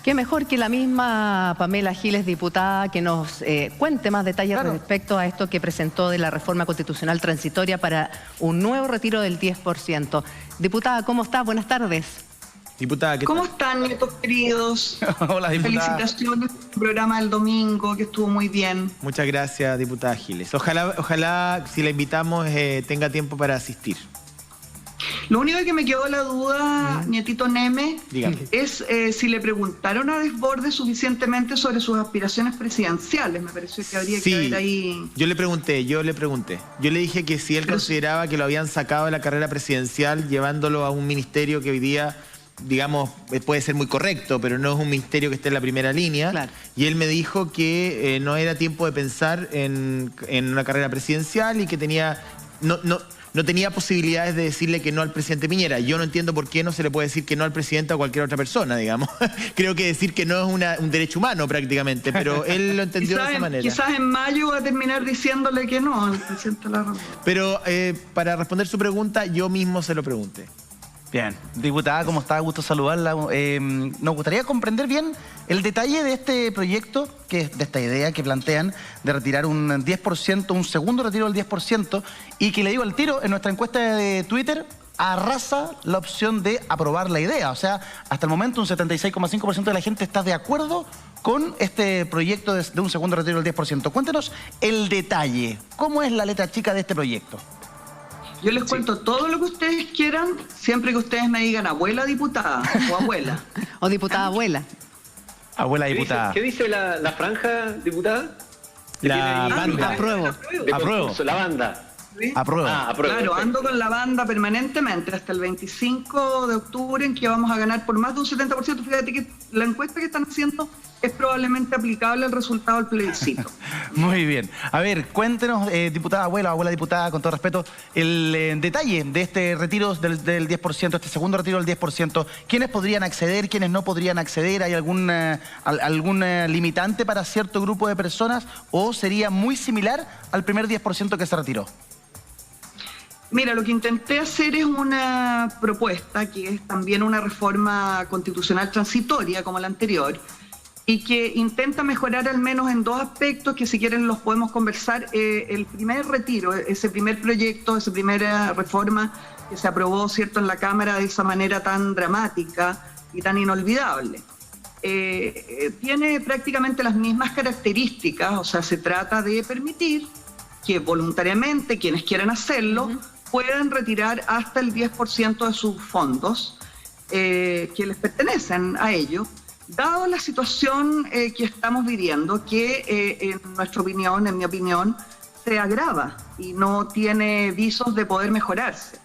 Qué mejor que la misma Pamela Giles, diputada, que nos cuente más detalles respecto a esto que presentó de la reforma constitucional transitoria para un nuevo retiro del 10%. Diputada, ¿cómo está? Buenas tardes. Diputada, ¿cómo están, nietos queridos? Hola, diputada. Felicitaciones por el programa del domingo, que estuvo muy bien. Muchas gracias, diputada Giles. Ojalá si la invitamos tenga tiempo para asistir. Lo único que me quedó la duda, nietito Neme, Dígame. es si le preguntaron a Desbordes suficientemente sobre sus aspiraciones presidenciales. Me pareció que habría que haber ahí... Yo le pregunté. Yo le dije que si él consideraba que lo habían sacado de la carrera presidencial llevándolo a un ministerio que hoy día, digamos, puede ser muy correcto, pero no es un ministerio que esté en la primera línea. Claro. Y él me dijo que no era tiempo de pensar en una carrera presidencial y que tenía... No tenía posibilidades de decirle que no al presidente Piñera. Yo no entiendo por qué no se le puede decir que no al presidente a cualquier otra persona, digamos. Creo que decir que no es un derecho humano prácticamente, pero él lo entendió de esa manera. Quizás en mayo va a terminar diciéndole que no al presidente de la República. Pero para responder su pregunta, yo mismo se lo pregunté. Bien, diputada, ¿cómo está? Gusto saludarla. Nos gustaría comprender bien el detalle de este proyecto, de esta idea que plantean de retirar un 10%, un segundo retiro del 10%, y que le digo al tiro, en nuestra encuesta de Twitter arrasa la opción de aprobar la idea. O sea, hasta el momento un 76,5% de la gente está de acuerdo con este proyecto de un segundo retiro del 10%. Cuéntenos el detalle. ¿Cómo es la letra chica de este proyecto? Yo les cuento todo lo que ustedes quieran, siempre que ustedes me digan abuela diputada o abuela. O diputada abuela. Abuela diputada. ¿Qué dice la franja, diputada? La banda. Apruebo. Apruebo. La banda. ¿Sí? Apruebo. Apruebo. Claro, Perfecto. ando con la banda permanentemente hasta el 25 de octubre, en que vamos a ganar por más de un 70%. Fíjate que la encuesta que están haciendo es probablemente aplicable al resultado del plebiscito. Muy bien. A ver, cuéntenos, diputada abuela, abuela diputada, con todo respeto, el detalle de este retiro del 10%, este segundo retiro del 10%. ¿Quiénes podrían acceder, quiénes no podrían acceder? ¿Hay algún limitante para cierto grupo de personas? ¿O sería muy similar al primer 10% que se retiró? Mira, lo que intenté hacer es una propuesta que es también una reforma constitucional transitoria como la anterior y que intenta mejorar al menos en dos aspectos que si quieren los podemos conversar. El primer retiro, ese primer proyecto, esa primera reforma que se aprobó, ¿cierto?, en la Cámara de esa manera tan dramática y tan inolvidable. Tiene prácticamente las mismas características, o sea, se trata de permitir que voluntariamente quienes quieran hacerlo puedan retirar hasta el 10% de sus fondos que les pertenecen a ellos, dado la situación que estamos viviendo, que en nuestra opinión, en mi opinión, se agrava y no tiene visos de poder mejorarse.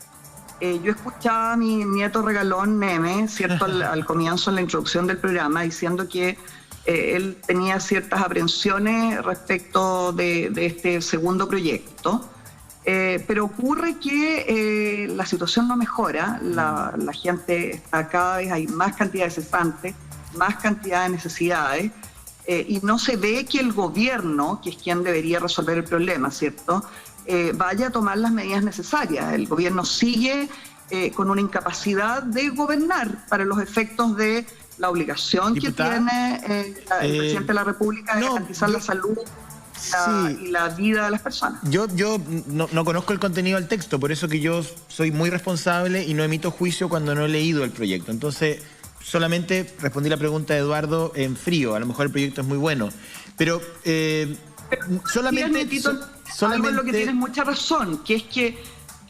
Yo escuchaba a mi nieto regalón Neme, ¿cierto?, al comienzo, en la introducción del programa, diciendo que él tenía ciertas aprensiones respecto de este segundo proyecto. Pero ocurre que la situación no mejora, la gente está cada vez, hay más cantidad de cesantes, más cantidad de necesidades, y no se ve que el gobierno, que es quien debería resolver el problema, ¿cierto?, vaya a tomar las medidas necesarias. El gobierno sigue con una incapacidad de gobernar para los efectos de la obligación Diputada, que tiene el presidente de la República de garantizar la salud y la vida de las personas. Yo no conozco el contenido del texto, por eso que yo soy muy responsable y no emito juicio cuando no he leído el proyecto. Entonces, solamente respondí la pregunta de Eduardo en frío. A lo mejor el proyecto es muy bueno, pero solamente... Algo en lo que tienes mucha razón, que es que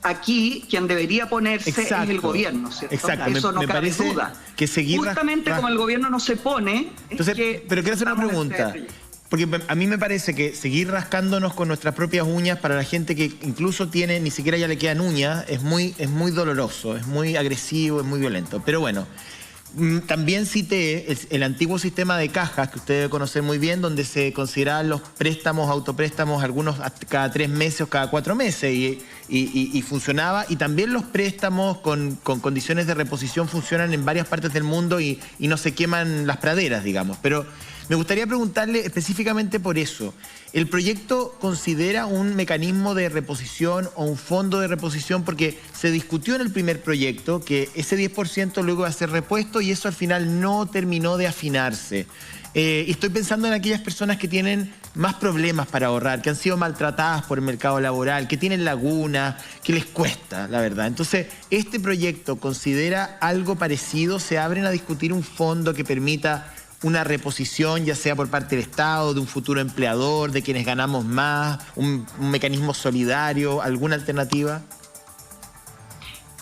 aquí quien debería ponerse es el gobierno, ¿cierto? Exacto. Eso no cabe duda. Que seguir justamente como el gobierno no se pone... Entonces, pero quiero hacer una pregunta. Porque a mí me parece que seguir rascándonos con nuestras propias uñas para la gente que incluso tiene, ni siquiera ya le quedan uñas, es muy doloroso, es muy agresivo, es muy violento. Pero bueno, también cité el antiguo sistema de cajas, que usted debe conocer muy bien, donde se consideraban los préstamos, autopréstamos, algunos cada 3 meses o cada 4 meses, y funcionaba. Y también los préstamos con condiciones de reposición funcionan en varias partes del mundo y no se queman las praderas, digamos. Pero Me gustaría preguntarle específicamente por eso. ¿El proyecto considera un mecanismo de reposición o un fondo de reposición? Porque se discutió en el primer proyecto que ese 10% luego va a ser repuesto y eso al final no terminó de afinarse. Y estoy pensando en aquellas personas que tienen más problemas para ahorrar, que han sido maltratadas por el mercado laboral, que tienen lagunas, que les cuesta, la verdad. Entonces, ¿este proyecto considera algo parecido? ¿Se abren a discutir un fondo que permita una reposición, ya sea por parte del Estado, de un futuro empleador, de quienes ganamos más, un mecanismo solidario, alguna alternativa?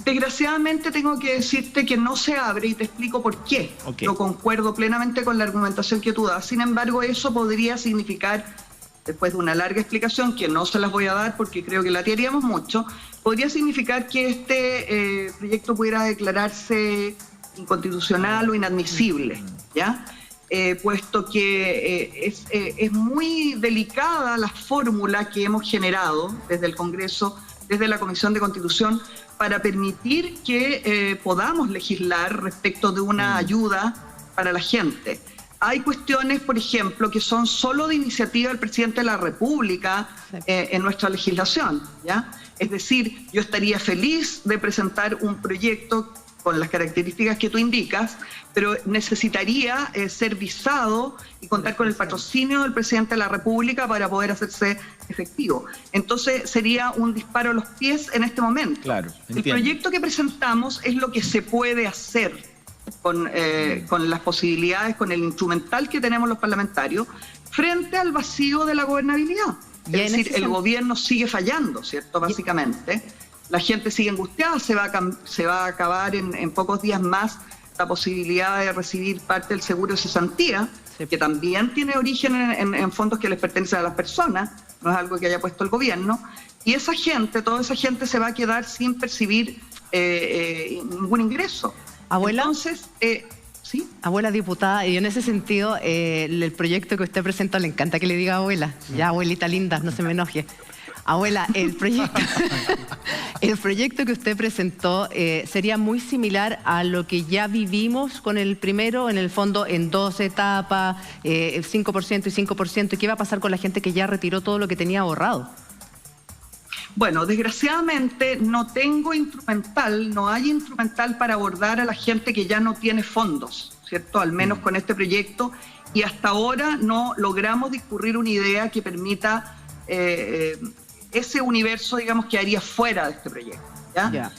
Desgraciadamente tengo que decirte que no se abre y te explico por qué. Okay. Yo concuerdo plenamente con la argumentación que tú das. Sin embargo, eso podría significar, después de una larga explicación, que no se las voy a dar porque creo que la haríamos mucho, podría significar que este proyecto pudiera declararse inconstitucional o inadmisible, ¿ya? Puesto que es muy delicada la fórmula que hemos generado desde el Congreso, desde la Comisión de Constitución, para permitir que podamos legislar respecto de una ayuda para la gente. Hay cuestiones, por ejemplo, que son solo de iniciativa del presidente de la República en nuestra legislación, ¿ya? Es decir, yo estaría feliz de presentar un proyecto con las características que tú indicas, pero necesitaría ser visado y contar con el patrocinio del presidente de la República para poder hacerse efectivo. Entonces sería un disparo a los pies en este momento. Claro, el proyecto que presentamos es lo que se puede hacer con las posibilidades, con el instrumental que tenemos los parlamentarios, frente al vacío de la gobernabilidad. Es decir, el gobierno sigue fallando, ¿cierto? Básicamente. La gente sigue angustiada, se va a acabar en pocos días más la posibilidad de recibir parte del seguro de cesantía, que también tiene origen en fondos que les pertenecen a las personas, no es algo que haya puesto el gobierno, y esa gente, toda esa gente se va a quedar sin percibir ningún ingreso. Abuela, entonces, ¿sí? Abuela diputada, y en ese sentido, el proyecto que usted presentó, le encanta que le diga abuela, ya abuelita linda, no se me enoje. Abuela, el proyecto que usted presentó sería muy similar a lo que ya vivimos con el primero, en el fondo en 2 etapas, 5% y 5%. ¿Y qué va a pasar con la gente que ya retiró todo lo que tenía ahorrado? Bueno, desgraciadamente no tengo instrumental, no hay instrumental para abordar a la gente que ya no tiene fondos, ¿cierto? Al menos con este proyecto. Y hasta ahora no logramos discurrir una idea que permita ese universo, digamos, que haría fuera de este proyecto, ¿ya?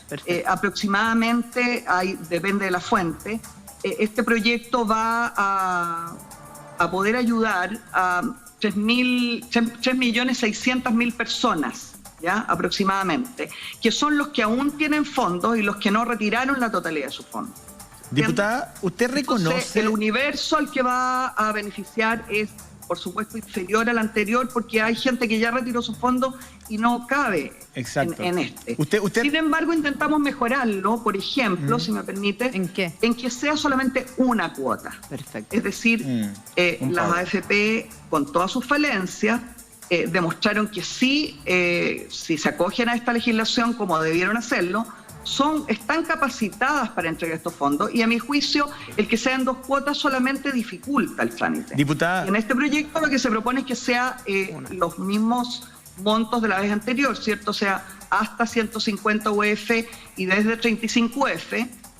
Aproximadamente, depende de la fuente, este proyecto va a poder ayudar a 3.600.000 personas, ¿ya? Aproximadamente, que son los que aún tienen fondos y los que no retiraron la totalidad de sus fondos. Diputada, ¿usted reconoce...? Entonces, el universo al que va a beneficiar es, por supuesto, inferior al anterior, porque hay gente que ya retiró sus fondos y no cabe en este. Sin embargo, intentamos mejorarlo, por ejemplo, si me permite, ¿en qué? En que sea solamente una cuota. Perfecto. Es decir, las AFP, con todas sus falencias, demostraron que sí, si se acogen a esta legislación como debieron hacerlo, están capacitadas para entregar estos fondos, y a mi juicio el que sean 2 cuotas solamente dificulta el trámite. Diputada, y en este proyecto lo que se propone es que sea los mismos montos de la vez anterior, ¿cierto? O sea, hasta 150 UF y desde 35 UF,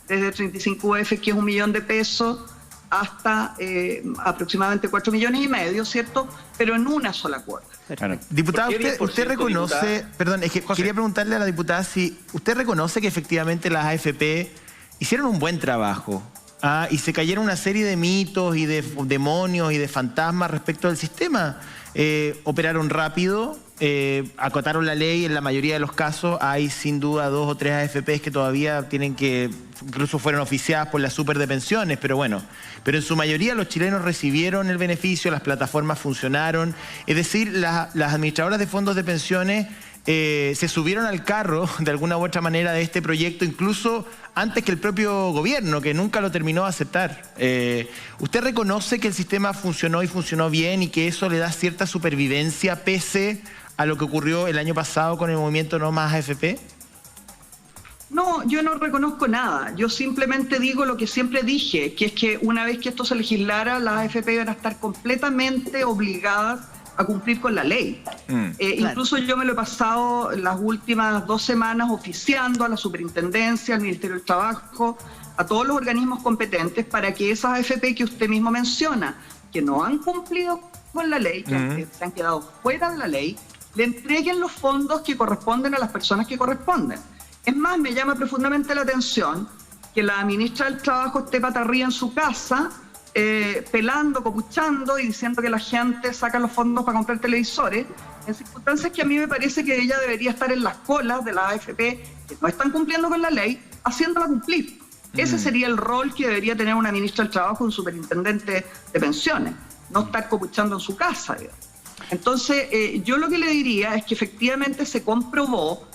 que es 1 millón de pesos, hasta aproximadamente 4,5 millones, ¿cierto? Pero en una sola cuota. Claro. Diputada, usted reconoce, diputada? Perdón, es que quería preguntarle a la diputada si usted reconoce que efectivamente las AFP hicieron un buen trabajo y se cayeron una serie de mitos y de demonios y de fantasmas respecto del sistema. Operaron rápido, acotaron la ley. En la mayoría de los casos hay sin duda 2 o 3 AFPs que todavía tienen que, incluso fueron oficiadas por las super de pensiones, pero bueno, pero en su mayoría los chilenos recibieron el beneficio, las plataformas funcionaron, es decir, las administradoras de fondos de pensiones se subieron al carro de alguna u otra manera de este proyecto, incluso antes que el propio gobierno, que nunca lo terminó de aceptar. ¿Usted reconoce que el sistema funcionó y funcionó bien y que eso le da cierta supervivencia pese a lo que ocurrió el año pasado con el movimiento No Más AFP? No, yo no reconozco nada. Yo simplemente digo lo que siempre dije, que es que una vez que esto se legislara, las AFP iban a estar completamente obligadas a cumplir con la ley. Claro. Incluso yo me lo he pasado las últimas 2 semanas oficiando a la superintendencia, al Ministerio del Trabajo, a todos los organismos competentes para que esas AFP que usted mismo menciona, que no han cumplido con la ley, que se han quedado fuera de la ley, le entreguen los fondos que corresponden a las personas que corresponden. Es más, me llama profundamente la atención que la ministra del Trabajo esté patarría en su casa, pelando, copuchando y diciendo que la gente saca los fondos para comprar televisores, en circunstancias que a mí me parece que ella debería estar en las colas de la AFP que no están cumpliendo con la ley, haciéndola cumplir. Ese sería el rol que debería tener una ministra del Trabajo, un superintendente de pensiones, no estar copuchando en su casa, digamos. Entonces, yo lo que le diría es que efectivamente se comprobó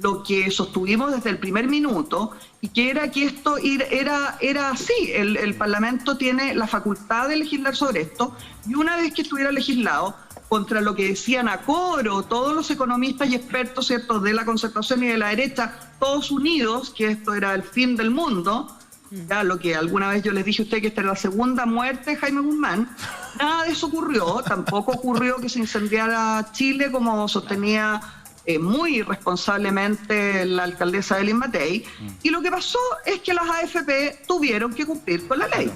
lo que sostuvimos desde el primer minuto, y que era que esto era así. El Parlamento tiene la facultad de legislar sobre esto, y una vez que estuviera legislado, contra lo que decían a coro todos los economistas y expertos, ¿cierto?, de la concertación y de la derecha, todos unidos, que esto era el fin del mundo, ya lo que alguna vez yo les dije a ustedes que esta era la segunda muerte de Jaime Guzmán, nada de eso ocurrió. Tampoco ocurrió que se incendiara Chile, como sostenía muy irresponsablemente la alcaldesa Elin Matei, y lo que pasó es que las AFP tuvieron que cumplir con la ley.